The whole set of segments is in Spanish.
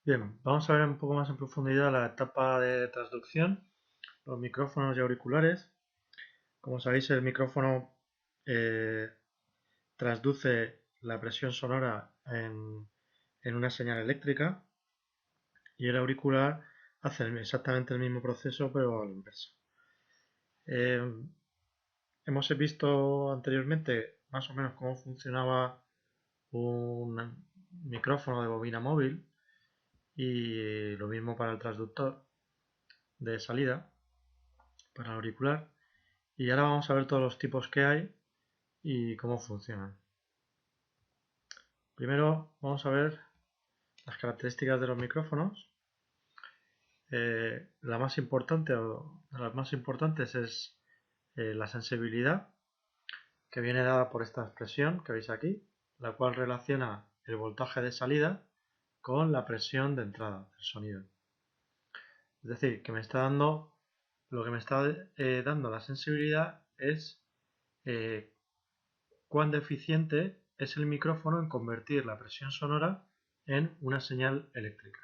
Bien, vamos a ver un poco más en profundidad la etapa de transducción, los micrófonos y auriculares. Como sabéis, el micrófono eh, transduce la presión sonora en una señal eléctrica y el auricular hace exactamente el mismo proceso pero a la inversa. Eh, Hemos visto anteriormente más o menos cómo funcionaba un micrófono de bobina móvil y lo mismo para el transductor de salida, para el auricular. Y ahora vamos a ver todos los tipos que hay y cómo funcionan. Primero vamos a ver las características de los micrófonos. La más importante o de las más importantes es la sensibilidad, que viene dada por esta expresión que veis aquí, la cual relaciona el voltaje de salida con la presión de entrada del sonido. Es decir, que me está dando, lo que me está dando la sensibilidad es eh, cuán deficiente es el micrófono en convertir la presión sonora en una señal eléctrica.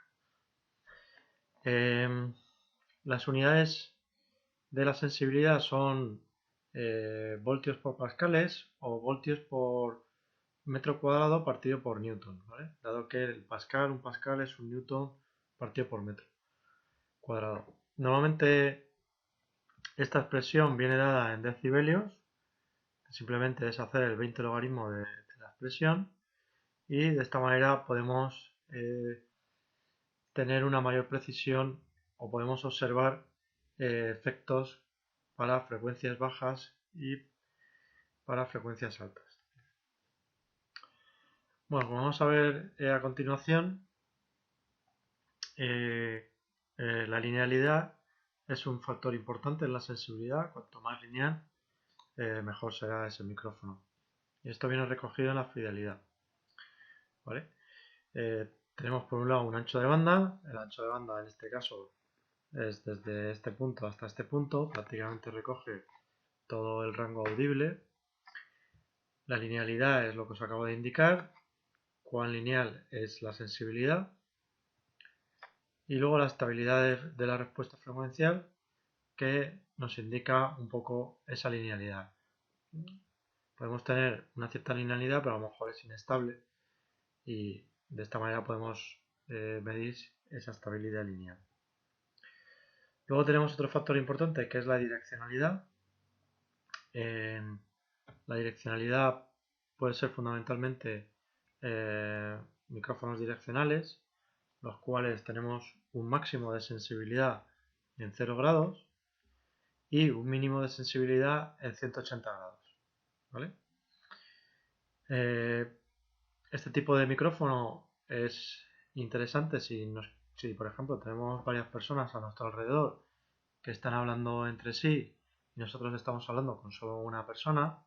Las unidades de la sensibilidad son voltios por pascales o voltios por metro cuadrado partido por newton, ¿vale? Dado que un pascal es un newton partido por metro cuadrado. Normalmente esta expresión viene dada en decibelios, simplemente es hacer el 20 logaritmo de la expresión, y de esta manera podemos tener una mayor precisión o podemos observar efectos para frecuencias bajas y para frecuencias altas. Bueno, como vamos a ver a continuación, eh, la linealidad es un factor importante en la sensibilidad. Cuanto más lineal, mejor será ese micrófono. Y esto viene recogido en la fidelidad. ¿Vale? Tenemos por un lado un ancho de banda. El ancho de banda en este caso es desde este punto hasta este punto, prácticamente recoge todo el rango audible. La linealidad es lo que os acabo de indicar, cuán lineal es la sensibilidad, y luego la estabilidad de la respuesta frecuencial, que nos indica un poco esa linealidad. Podemos tener una cierta linealidad, pero a lo mejor es inestable, y de esta manera podemos medir esa estabilidad lineal. Luego tenemos otro factor importante, que es la direccionalidad. La direccionalidad puede ser fundamentalmente micrófonos direccionales, los cuales tenemos un máximo de sensibilidad en 0 grados y un mínimo de sensibilidad en 180 grados. ¿Vale? Este tipo de micrófono es interesante si, por ejemplo, tenemos varias personas a nuestro alrededor que están hablando entre sí y nosotros estamos hablando con solo una persona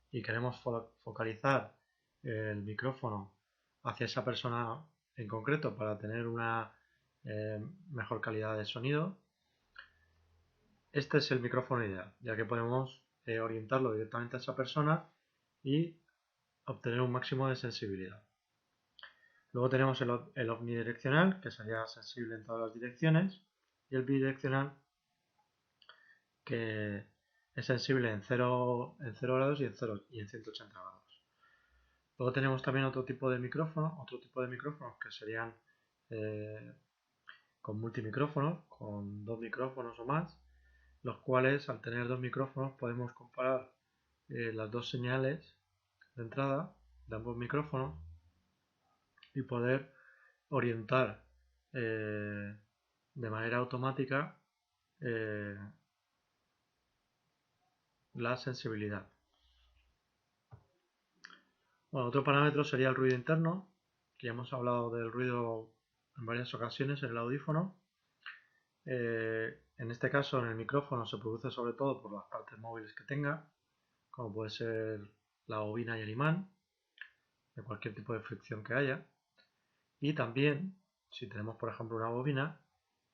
y queremos focalizar el micrófono hacia esa persona en concreto para tener una mejor calidad de sonido. Este es el micrófono ideal, ya que podemos orientarlo directamente a esa persona y obtener un máximo de sensibilidad. Luego tenemos el omnidireccional, que sería sensible en todas las direcciones, y el bidireccional, que es sensible en 0 grados y en 180 grados. Luego tenemos también otro tipo de micrófonos que serían con multimicrófonos, con dos micrófonos o más, los cuales al tener dos micrófonos podemos comparar las dos señales de entrada de ambos micrófonos y poder orientar de manera automática eh, la sensibilidad. Bueno, otro parámetro sería el ruido interno, que ya hemos hablado del ruido en varias ocasiones en el audífono. En este caso, en el micrófono se produce sobre todo por las partes móviles que tenga, como puede ser la bobina y el imán, de cualquier tipo de fricción que haya. Y también, si tenemos por ejemplo una bobina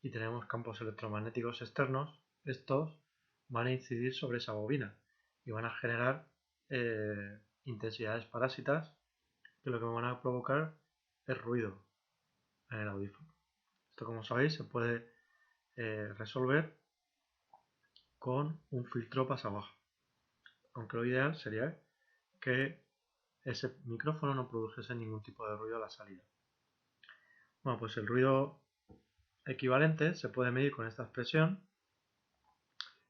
y tenemos campos electromagnéticos externos, estos van a incidir sobre esa bobina y van a generar intensidades parásitas que lo que van a provocar es ruido en el audífono. Esto, como sabéis, se puede resolver con un filtro pasa-baja, aunque lo ideal sería que ese micrófono no produjese ningún tipo de ruido a la salida. Bueno, pues el ruido equivalente se puede medir con esta expresión,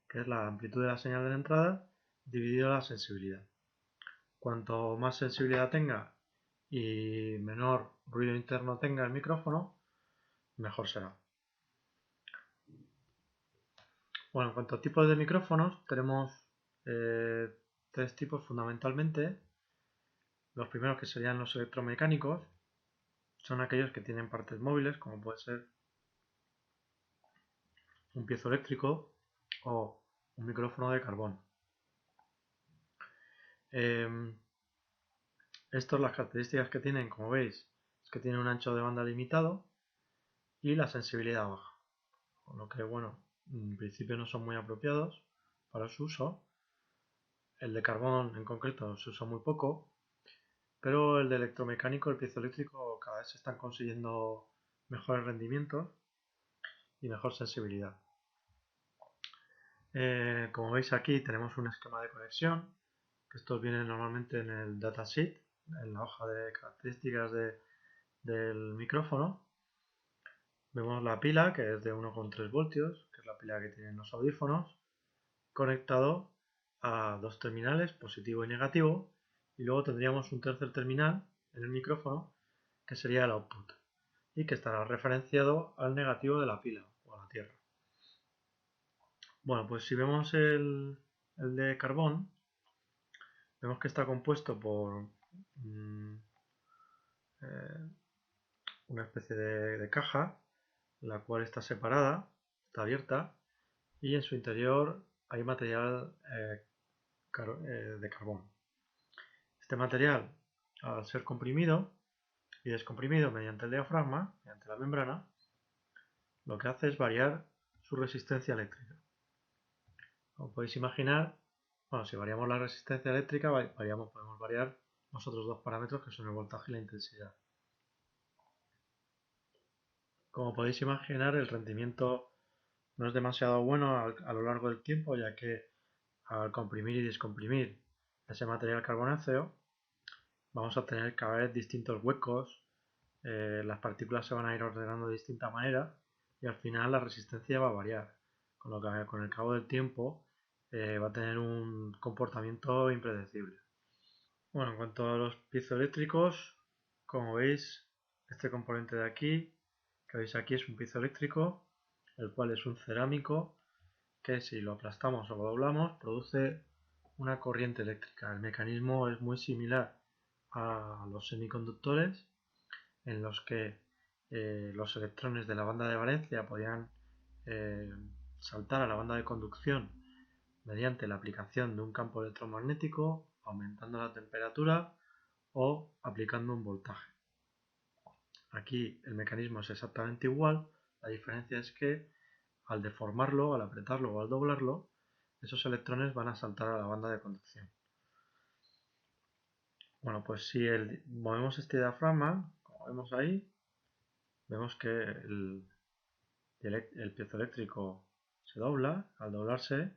que es la amplitud de la señal de la entrada dividido la sensibilidad. Cuanto más sensibilidad tenga y menor ruido interno tenga el micrófono, mejor será. Bueno, en cuanto a tipos de micrófonos, tenemos tres tipos fundamentalmente. Los primeros, que serían los electromecánicos, son aquellos que tienen partes móviles, como puede ser un piezoeléctrico o un micrófono de carbón. Estas, las características que tienen, como veis, es que tienen un ancho de banda limitado y la sensibilidad baja, con lo que, bueno, en principio no son muy apropiados para su uso. El de carbón en concreto se usa muy poco, pero el de electromecánico, el piezoeléctrico, cada vez se están consiguiendo mejores rendimientos y mejor sensibilidad. Como veis aquí tenemos un esquema de conexión, que estos vienen normalmente en el datasheet, en la hoja de características del micrófono. Vemos la pila, que es de 1,3 voltios, que es la pila que tienen los audífonos, conectado a dos terminales, positivo y negativo, y luego tendríamos un tercer terminal en el micrófono, que sería el output, y que estará referenciado al negativo de la pila o a la tierra. Bueno, pues si vemos el de carbón, vemos que está compuesto por una especie de caja, la cual está separada, está abierta, y en su interior hay material de carbón. Este material, al ser comprimido y descomprimido mediante el diafragma, mediante la membrana, lo que hace es variar su resistencia eléctrica. Como podéis imaginar, bueno, si variamos la resistencia eléctrica, podemos variar los otros dos parámetros, que son el voltaje y la intensidad. Como podéis imaginar, el rendimiento no es demasiado bueno a lo largo del tiempo, ya que al comprimir y descomprimir ese material carbonáceo, vamos a tener cada vez distintos huecos, las partículas se van a ir ordenando de distinta manera y al final la resistencia va a variar, con lo que con el cabo del tiempo va a tener un comportamiento impredecible. Bueno, en cuanto a los piezoeléctricos, como veis, este componente de aquí, que veis aquí, es un piezoeléctrico, el cual es un cerámico que, si lo aplastamos o lo doblamos, produce una corriente eléctrica. El mecanismo es muy similar a los semiconductores, en los que los electrones de la banda de valencia podían eh, saltar a la banda de conducción mediante la aplicación de un campo electromagnético, aumentando la temperatura o aplicando un voltaje. Aquí el mecanismo es exactamente igual, la diferencia es que al deformarlo, al apretarlo o al doblarlo, esos electrones van a saltar a la banda de conducción. Bueno, pues si movemos este diafragma, como vemos ahí, vemos que el piezoeléctrico se dobla. Al doblarse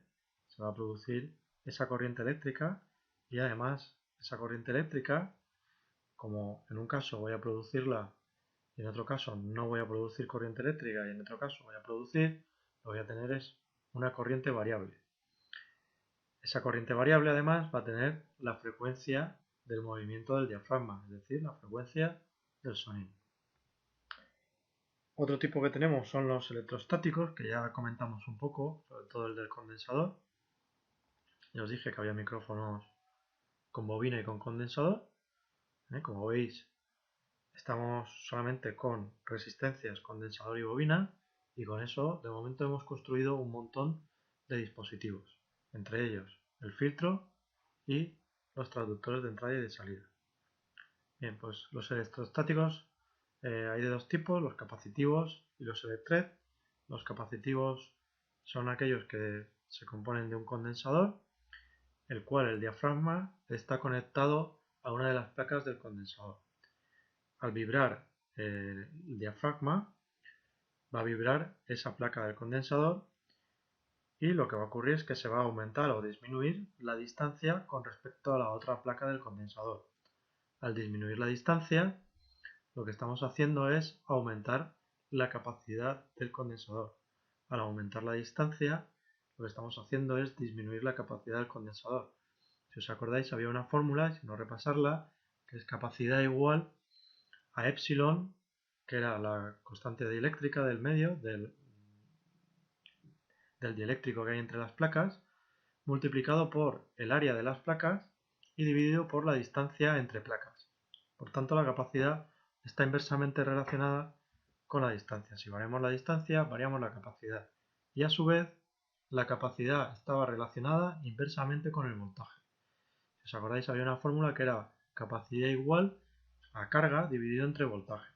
se va a producir esa corriente eléctrica, y además esa corriente eléctrica, como en un caso voy a producirla y en otro caso no voy a producir corriente eléctrica y en otro caso voy a producir, lo que voy a tener es una corriente variable. Esa corriente variable además va a tener la frecuencia del movimiento del diafragma, es decir, la frecuencia del sonido. Otro tipo que tenemos son los electrostáticos, que ya comentamos un poco, sobre todo el del condensador. Ya os dije que había micrófonos con bobina y con condensador. Como veis, estamos solamente con resistencias, condensador y bobina, y con eso de momento hemos construido un montón de dispositivos, entre ellos el filtro y los traductores de entrada y de salida. Bien, pues los electrostáticos hay de dos tipos, los capacitivos y los electret. Los capacitivos son aquellos que se componen de un condensador, el cual el diafragma está conectado a una de las placas del condensador. Al vibrar el diafragma, va a vibrar esa placa del condensador y lo que va a ocurrir es que se va a aumentar o disminuir la distancia con respecto a la otra placa del condensador. Al disminuir la distancia, lo que estamos haciendo es aumentar la capacidad del condensador. Al aumentar la distancia, lo que estamos haciendo es disminuir la capacidad del condensador. Si os acordáis, había una fórmula, si no repasarla, que es capacidad igual a epsilon, que era la constante dieléctrica del medio, del dieléctrico que hay entre las placas, multiplicado por el área de las placas y dividido por la distancia entre placas. Por tanto, la capacidad está inversamente relacionada con la distancia. Si variamos la distancia, variamos la capacidad. Y a su vez, la capacidad estaba relacionada inversamente con el voltaje. Si os acordáis, había una fórmula que era capacidad igual a carga dividido entre voltaje.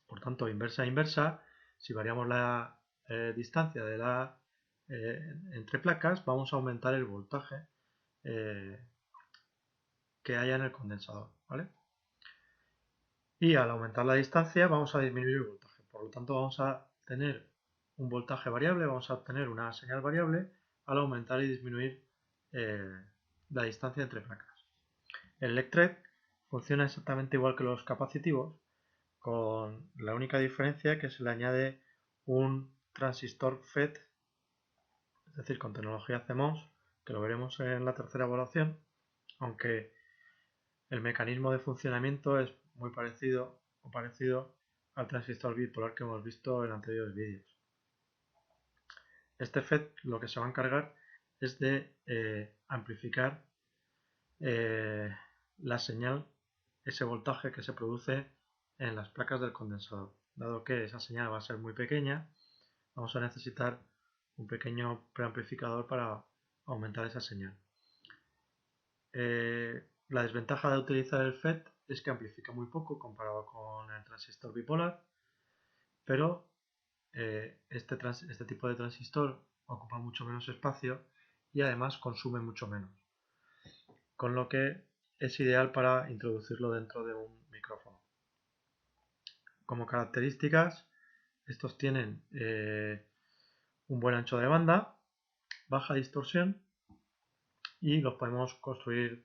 Por tanto, inversa a inversa, si variamos la distancia de entre placas, vamos a aumentar el voltaje que haya en el condensador, ¿vale? Y al aumentar la distancia vamos a disminuir el voltaje. Por lo tanto, vamos a tener un voltaje variable, vamos a obtener una señal variable al aumentar y disminuir la distancia entre placas. El electret funciona exactamente igual que los capacitivos, con la única diferencia que se le añade un transistor FET, es decir, con tecnología CMOS, que lo veremos en la tercera evaluación, aunque el mecanismo de funcionamiento es muy parecido o parecido al transistor bipolar que hemos visto en anteriores vídeos. Este FET lo que se va a encargar es de amplificar la señal, ese voltaje que se produce en las placas del condensador. Dado que esa señal va a ser muy pequeña, vamos a necesitar un pequeño preamplificador para aumentar esa señal. La desventaja de utilizar el FET es que amplifica muy poco comparado con el transistor bipolar, pero este tipo de transistor ocupa mucho menos espacio y además consume mucho menos, con lo que es ideal para introducirlo dentro de un micrófono. Como características, estos tienen un buen ancho de banda, baja distorsión y los podemos construir,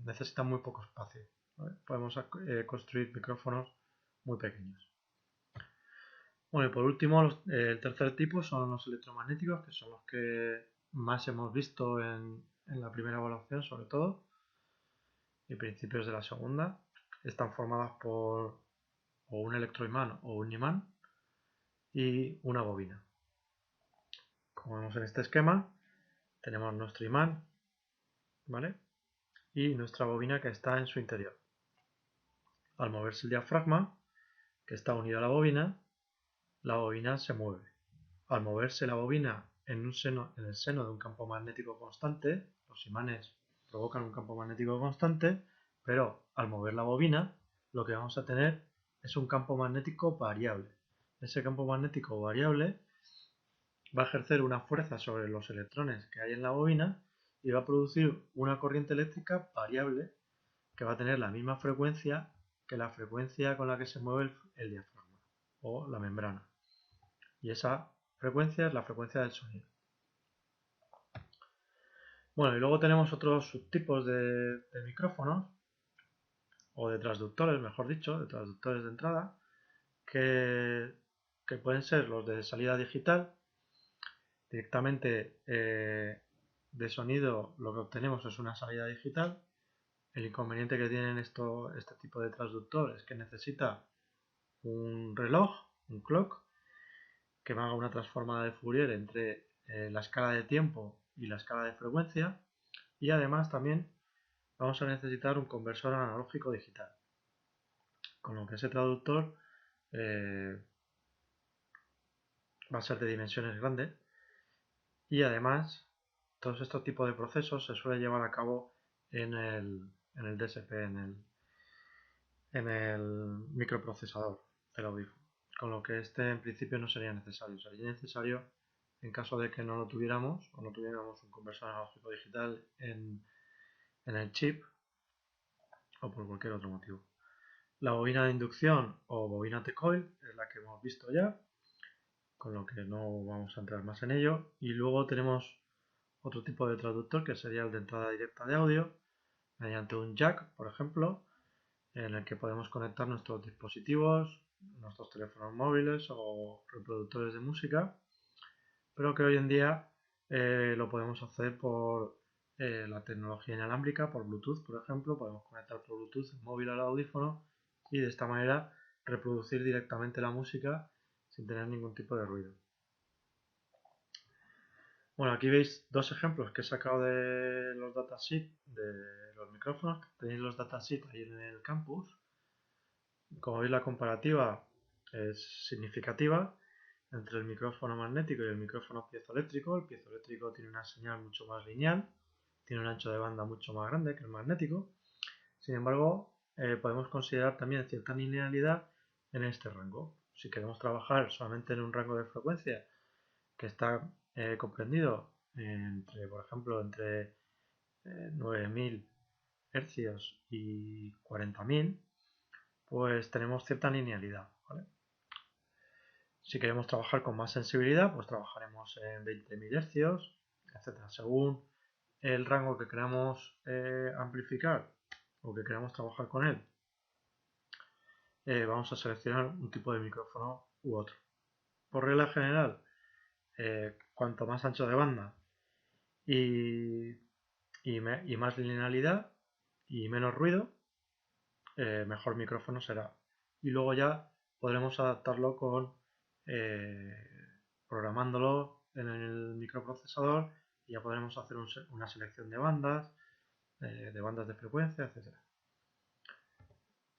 necesitan muy poco espacio, ¿vale? Podemos construir micrófonos muy pequeños. Bueno, y por último, el tercer tipo son los electromagnéticos, que son los que más hemos visto en la primera evaluación, sobre todo, y principios de la segunda. Están formadas por o un electroimán o un imán y una bobina. Como vemos en este esquema, tenemos nuestro imán, ¿vale? Y nuestra bobina que está en su interior. Al moverse el diafragma, que está unido a la bobina se mueve. Al moverse la bobina en el seno de un campo magnético constante, los imanes provocan un campo magnético constante, pero al mover la bobina lo que vamos a tener es un campo magnético variable. Ese campo magnético variable va a ejercer una fuerza sobre los electrones que hay en la bobina y va a producir una corriente eléctrica variable que va a tener la misma frecuencia que la frecuencia con la que se mueve el diafragma o la membrana. Y esa frecuencia es la frecuencia del sonido. Bueno, y luego tenemos otros subtipos de micrófonos, o de transductores, mejor dicho, de transductores de entrada, que pueden ser los de salida digital. Directamente de sonido lo que obtenemos es una salida digital. El inconveniente que tienen este tipo de transductor es que necesita un reloj, un clock, que haga una transformada de Fourier entre la escala de tiempo y la escala de frecuencia, y además también vamos a necesitar un conversor analógico digital, con lo que ese traductor va a ser de dimensiones grandes y además todos estos tipos de procesos se suele llevar a cabo en el DSP, en el microprocesador del audífono, con lo que este en principio no sería necesario. Sería necesario en caso de que no lo tuviéramos o no tuviéramos un conversor analógico digital en el chip o por cualquier otro motivo. La bobina de inducción o bobina T-coil es la que hemos visto ya. con lo que no vamos a entrar más en ello. Y luego tenemos otro tipo de traductor que sería el de entrada directa de audio, mediante un jack, por ejemplo, en el que podemos conectar nuestros dispositivos, nuestros teléfonos móviles o reproductores de música, pero que hoy en día lo podemos hacer por la tecnología inalámbrica, por Bluetooth, por ejemplo. Podemos conectar por Bluetooth el móvil al audífono y de esta manera reproducir directamente la música sin tener ningún tipo de ruido. Bueno, aquí veis dos ejemplos que he sacado de los datasheets de los micrófonos. Tenéis los datasheets ahí en el campus. Como veis, la comparativa es significativa entre el micrófono magnético y el micrófono piezoeléctrico. El piezoeléctrico tiene una señal mucho más lineal, tiene un ancho de banda mucho más grande que el magnético. Sin embargo, podemos considerar también cierta linealidad en este rango. Si queremos trabajar solamente en un rango de frecuencia que está comprendido entre, por ejemplo, entre 9000 hercios y 40.000, pues tenemos cierta linealidad, ¿vale? Si queremos trabajar con más sensibilidad, pues trabajaremos en 20.000 hercios, etcétera. Según el rango que queramos amplificar o que queramos trabajar con él, vamos a seleccionar un tipo de micrófono u otro. Por regla general, cuanto más ancho de banda y más linealidad y menos ruido, mejor micrófono será. Y luego ya podremos adaptarlo con programándolo en el microprocesador y ya podremos hacer una selección de bandas de frecuencia, etcétera.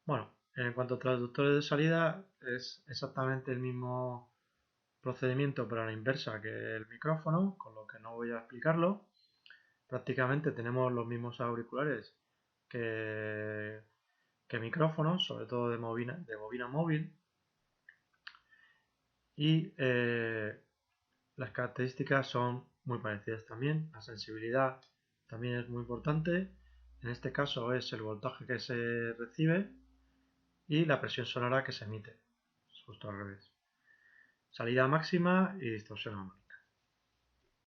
Bueno, en cuanto a traductores de salida, es exactamente el mismo procedimiento pero a la inversa que el micrófono, con lo que no voy a explicarlo. Prácticamente tenemos los mismos auriculares que micrófonos, sobre todo de bobina móvil, y las características son muy parecidas también. La sensibilidad también es muy importante. En este caso es el voltaje que se recibe y la presión sonora que se emite. Es justo al revés. Salida máxima y distorsión amplia.